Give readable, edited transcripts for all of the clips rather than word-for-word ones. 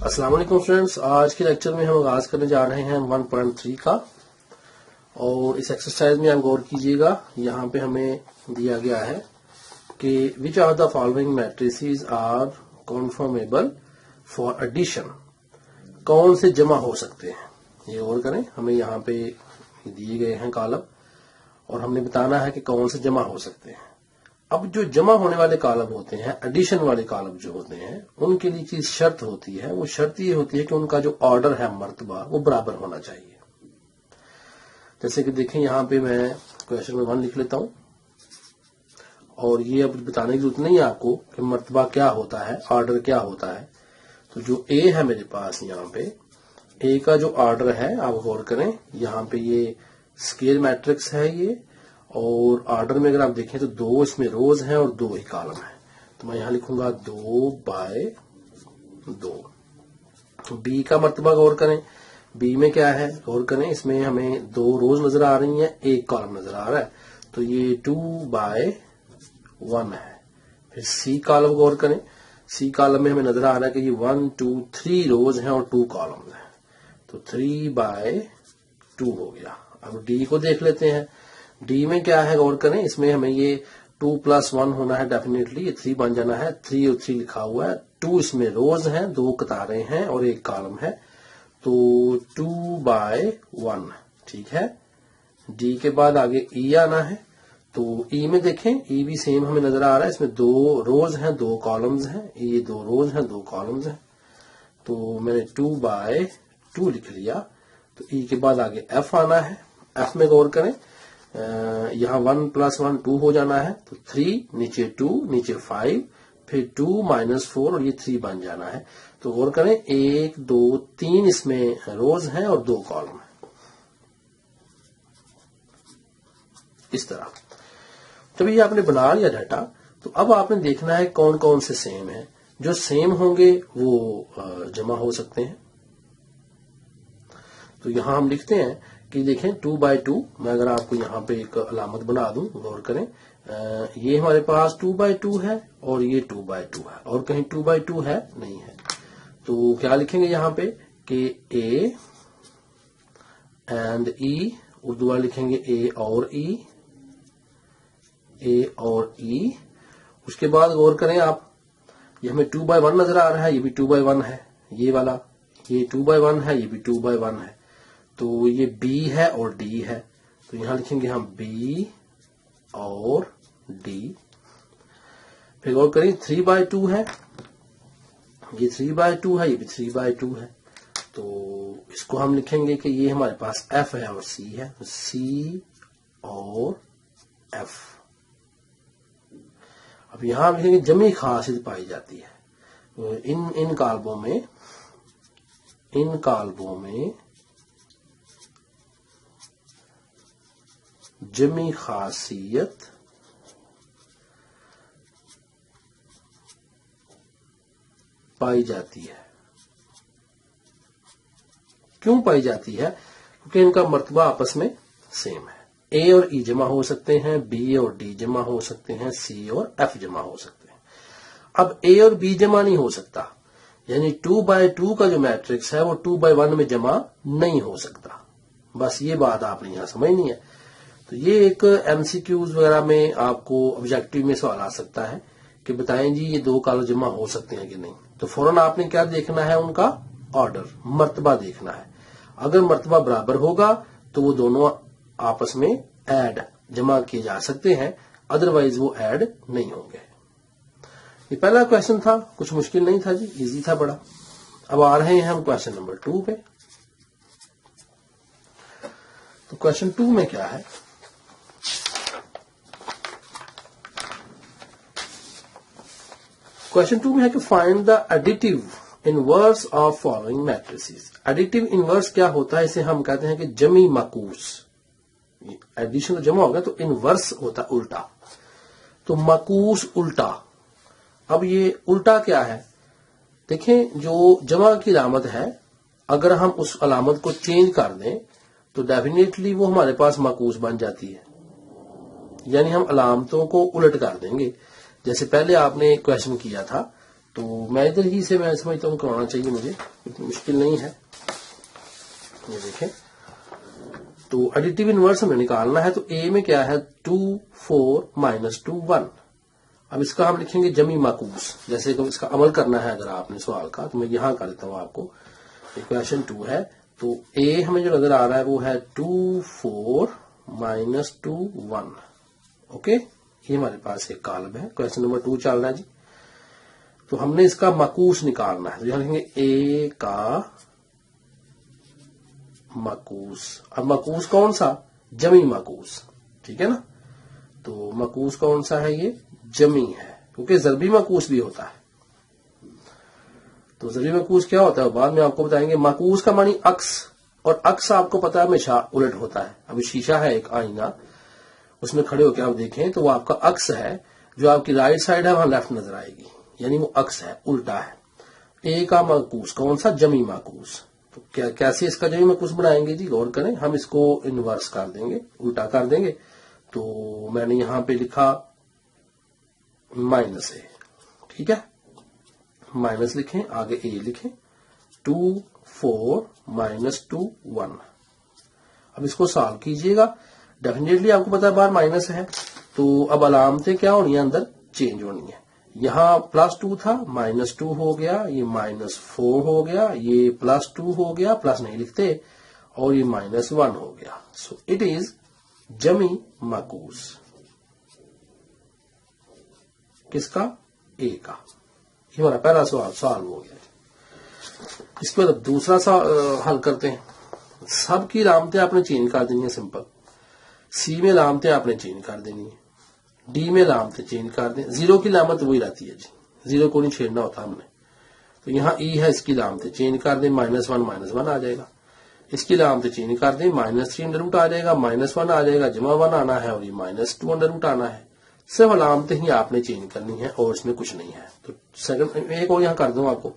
अस्सलाम वालेकुम स्टूडेंट्स, आज के लेक्चर में हम आगाज करने जा रहे हैं 1.3 का। और इस एक्सरसाइज में आप गौर कीजिएगा, यहाँ पे हमें दिया गया है कि which are the following matrices are conformable for addition. कौन से जमा हो सकते हैं, ये गौर करें। हमें यहाँ पे दिए गए हैं कॉलम और हमने बताना है कि कौन से जमा हो सकते हैं। अब जो जमा होने वाले कॉलम होते हैं, एडिशन वाले कॉलम जो होते हैं, उनके लिए चीज शर्त होती है। वो शर्त ये होती है कि उनका जो ऑर्डर है, मर्तबा, वो बराबर होना चाहिए। जैसे कि देखें, यहाँ पे मैं क्वेश्चन में 1 लिख लेता हूं और ये अब बताने की जरूरत नहीं है आपको कि मर्तबा क्या होता है, ऑर्डर क्या होता है। तो जो ए है मेरे पास, यहाँ पे ए का जो ऑर्डर है, आप गौर करें, यहाँ पे ये स्केल मैट्रिक्स है ये, और ऑर्डर में अगर आप देखें तो 2 इसमें रोज हैं और 2 ही कॉलम है। तो मैं यहां लिखूंगा 2/2। बी का मर्तबा गौर करें, बी में क्या है गौर करें, इसमें हमें 2 रोज नजर आ रही हैं, 1 कॉलम नजर आ रहा है, तो ये 2/1 है। फिर सी कॉलम गौर करें, सी कॉलम में हमें नजर आ रहा है कि ये 1 2 3 रोज हैं और 2 कॉलम है, तो 3/2 हो गया। अब डी को देख लेते हैं, डी में क्या है गौर करें, इसमें हमें ये 2 + 1 होना है, डेफिनेटली ये 3 बन जाना है। 3 और 3 लिखा हुआ है, 2 इसमें रोज हैं, 2 कतारें हैं और 1 कॉलम है, तो 2/1 ठीक है। डी के बाद आगे ई आना है, तो ई में देखें, ई भी सेम हमें नजर आ रहा है, इसमें 2 रोज हैं, 2 कॉलम्स हैं, ये 2 रोज हैं, 2 कॉलम्स हैं, तो मैंने 2/2 लिख लिया। तो ई के बाद आगे एफ आना है, एफ में गौर करें, यहाँ 1 + 1 2 हो जाना है, तो 3 नीचे 2 नीचे 5, फिर 2 - 4 और ये 3 बन जाना है। तो गौर करें, 1 2 3 इसमें रोज हैं और 2 कॉलम है, इस तरह। जब ये आपने बना लिया डाटा, तो अब आपने देखना है कौन कौन से सेम है। जो सेम होंगे वो जमा हो सकते हैं। तो यहां हम लिखते हैं कि देखें 2/2, मैं अगर आपको यहाँ पे एक अलामत बना दूं, गौर करें, ये हमारे पास 2/2 है और ये 2/2 है, और कहीं 2/2 है नहीं है। तो क्या लिखेंगे यहाँ पे कि ए एंड ई, उर्दू वाले लिखेंगे ए और ई, ए और ई। उसके बाद गौर करें आप, ये हमें 2/1 नजर आ रहा है, ये भी 2/1 है, ये वाला, ये 2/1 है, ये भी 2/1 है, तो ये बी है और डी है, तो यहां लिखेंगे हम बी और डी। फिर गौर करें, 3/2 है, ये 3/2 है, ये भी 3/2 है, तो इसको हम लिखेंगे कि ये हमारे पास एफ है और सी है, तो सी और एफ। अब यहां लिखेंगे जमी खासियत पाई जाती है, इन काल्बों में जमी खासियत पाई जाती है। क्यों पाई जाती है? क्योंकि इनका मर्तबा आपस में सेम है। ए और ई जमा हो सकते हैं, बी और डी जमा हो सकते हैं, सी और एफ जमा हो सकते हैं। अब ए और बी जमा नहीं हो सकता, यानी 2/2 का जो मैट्रिक्स है वो 2/1 में जमा नहीं हो सकता। बस ये बात आपने यहां समझनी है। तो ये एक एमसीक्यूज वगैरह में आपको ऑब्जेक्टिव में सवाल आ सकता है कि बताएं जी ये 2 कॉलम जमा हो सकते हैं कि नहीं। तो फौरन आपने क्या देखना है, उनका ऑर्डर, मर्तबा देखना है। अगर मर्तबा बराबर होगा तो वो दोनों आपस में ऐड जमा किए जा सकते हैं, अदरवाइज वो ऐड नहीं होंगे। ये पहला क्वेश्चन था, कुछ मुश्किल नहीं था जी, इजी था बड़ा। अब आ रहे हैं हम क्वेश्चन नंबर 2 पे। तो क्वेश्चन 2 में क्या है, क्वेश्चन 2 में है कि find the additive inverse of following matrices. Additive inverse क्या होता है, इसे हम कहते हैं कि जमी माकूस। एडिशन तो जमा होगा, तो इनवर्स होता है उल्टा, तो माकूस उल्टा। अब ये उल्टा क्या है, देखें, जो जमा की अलामत है, अगर हम उस अलामत को चेंज कर दें तो डेफिनेटली वो हमारे पास माकूस बन जाती है, यानी हम अलामतों को उलट कर देंगे। जैसे पहले आपने क्वेश्चन किया था, تو मैं इधर ही से मैं समझता हूँ करवाना चाहिए मुझे, इतनी मुश्किल नहीं है। ये देखें, तो एडिटिव इनवर्स हमें निकालना है। तो ए में क्या है 2 4 -2 1। अब इसका हम लिखेंगे जमी माकूस। जैसे कि इसका अमल करना है अगर आपने सवाल का, तो मैं यहां कर देता हूं आपको। इक्वेशन 2 है, तो ए हमें जो नजर आ रहा है वो है 2 4 -2 1। ओके, ये हमारे पास एक कॉलम है। क्वेश्चन नंबर 2 चल रहा है जी। तो हमने इसका माकूस निकालना है, तो यहां लिखेंगे ए का माकूस। अब माकूस कौन सा? जमी माकूस, ठीक है ना। तो माकूस कौन सा है? ये जमी है, क्योंकि ज़रबी माकूस भी होता है। तो ज़रबी माकूस क्या होता है बाद में आपको बताएंगे। माकूस का मानी अक्स, और अक्स आपको पता है हमेशा उलट होता है। अभी शीशा है एक आईना, उसमें खड़े होकर आप देखें तो वो आपका अक्स है। जो आपकी राइट साइड है वहां लेफ्ट नजर आएगी, यानी वो अक्स है, उल्टा है। ए का माकूस कौन सा? जमी माकूस। तो कैसे इसका जमी माकूस बनाएंगे जी? गौर करें, हम इसको इनवर्स कर देंगे, उल्टा कर देंगे। तो मैंने यहां पे लिखा -a, ठीक है, माइनस लिखें, आगे ए लिखें, 2 4 -2 1। अब इसको सॉल्व कीजिएगा। डेफिनेटली आपको पता है बाहर माइनस है, तो अब अलामतें क्या होनी है? अंदर चेंज होनी है। यहां +2 था, -2 हो गया, ये -4 हो गया, ये +2 हो गया, प्लस नहीं लिखते, और ये -1 हो गया। सो इट इज जमी माकूस। किसका? ए का। ये हमारा पहला सवाल सॉल्व हो गया। इसके बाद दूसरा हल करते हैं। सब की अलामतें आपने चेंज कर देनी है, सिंपल। सी में अलामतें आपने चेंज कर देनी है, डी में अलामतें चेंज कर दें। जीरो की अलामत वही रहती है जी, जीरो को नहीं छेड़ना होता हमने। तो यहाँ ई है, इसकी अलामतें चेंज कर दें, -1 -1 आ जाएगा। इसकी अलामतें चेंज कर दें, -3 √ आ जाएगा, -1 आ जाएगा, जमा 1 आना है, और ये -2 √ आना है। सिर्फ अलामतें ही आपने चेंज करनी है और इसमें कुछ नहीं है। तो सेकंड एक और यहां कर दूं आपको,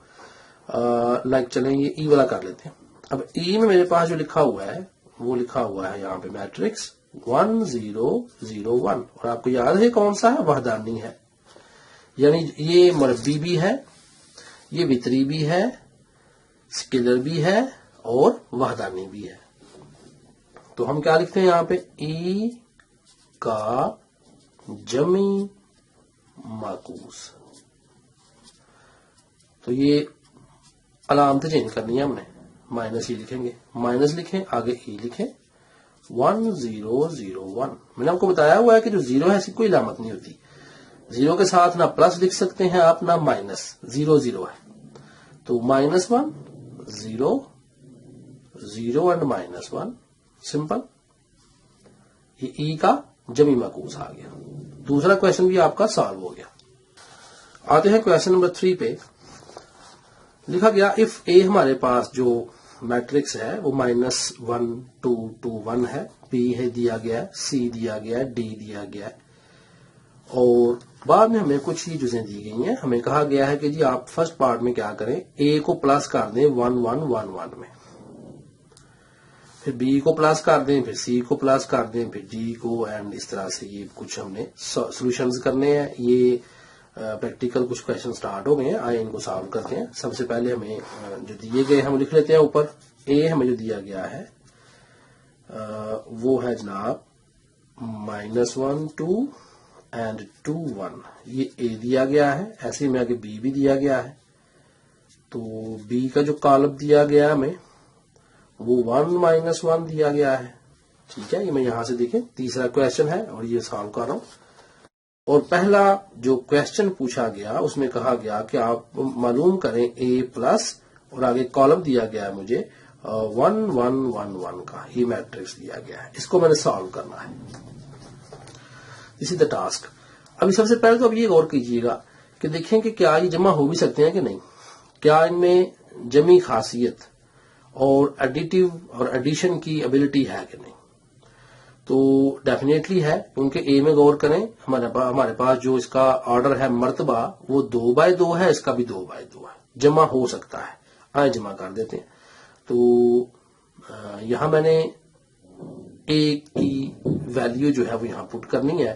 लाइक चलें, ये ई वाला कर लेते हैं। अब ई में मेरे पास जो लिखा हुआ है वो लिखा हुआ है यहाँ पे मैट्रिक्स 1 0 0 1, और आपको याद है कौन सा है? वहदानी है, यानी ये मरबी भी है, ये वितरी भी है, स्केलर भी है, और वहदानी भी है। तो हम क्या लिखते हैं यहाँ पे? ई का जमी माकूस। तो ये अलामतें चेंज करनी है हमने। माइनस ई लिखेंगे, माइनस लिखें, आगे ई लिखें, 1 0 0 1। मैंने आपको बताया हुआ है कि जो जीरो है इसकी कोई अलामत नहीं होती। जीरो के साथ ना प्लस लिख सकते हैं आप, ना माइनस, 0 0 है। तो -1 0 0 एंड -1, सिंपल। ये ई का जमी माकूस आ गया। दूसरा क्वेश्चन भी आपका सॉल्व हो गया। आते हैं क्वेश्चन नंबर 3 पे। लिखा गया इफ ए हमारे पास जो मैट्रिक्स है वो -1 2 2 1 है, बी है दिया गया है, सी दिया गया है, डी दिया गया है, और बाद में हमें कुछ ही चीजें दी गई हैं। हमें कहा गया है कि जी आप फर्स्ट पार्ट में क्या करें, ए को प्लस कर दें 1 1 1 1 में, फिर बी को प्लस कर दें, फिर सी को प्लस कर दें, फिर डी को, एंड इस तरह से ये कुछ हमने सॉल्यूशंस करने हैं। ये प्रैक्टिकल कुछ क्वेश्चन स्टार्ट हो गए हैं, आइए इनको सॉल्व करते हैं। सबसे पहले हमें जो दिए गए हम लिख लेते हैं ऊपर। ए हमें जो दिया गया है वो है जनाब -1 2 एंड 2 1। ये ए दिया गया है, ऐसे ही में आगे बी भी दिया गया है। तो बी का जो कॉलम दिया गया है हमें वो 1 -1 दिया गया है, ठीक है। ये मैं यहां से देखें, तीसरा क्वेश्चन है और ये सॉल्व कर रहा हूं। और पहला जो क्वेश्चन पूछा गया उसमें कहा गया कि आप मालूम करें ए प्लस, और आगे कॉलम दिया गया है मुझे 1 1 1 1 का, ये मैट्रिक्स दिया गया है। इसको मैंने सॉल्व करना है, दिस इज द टास्क। अभी सबसे पहले तो अब ये गौर कीजिएगा कि देखें कि क्या ये जमा हो भी सकते हैं कि नहीं, क्या इनमें जमी खासियत और एडिटिव और एडिशन की एबिलिटी है कि नहीं। तो डेफिनेटली है, क्योंकि ए में गौर करें, हमारे पास जो इसका ऑर्डर है मर्तबा वो 2 बाय 2 है, इसका भी 2 बाय 2 है, जमा हो सकता है। आए जमा कर देते हैं। तो यहां मैंने ए की वैल्यू जो है वो यहां पुट करनी है।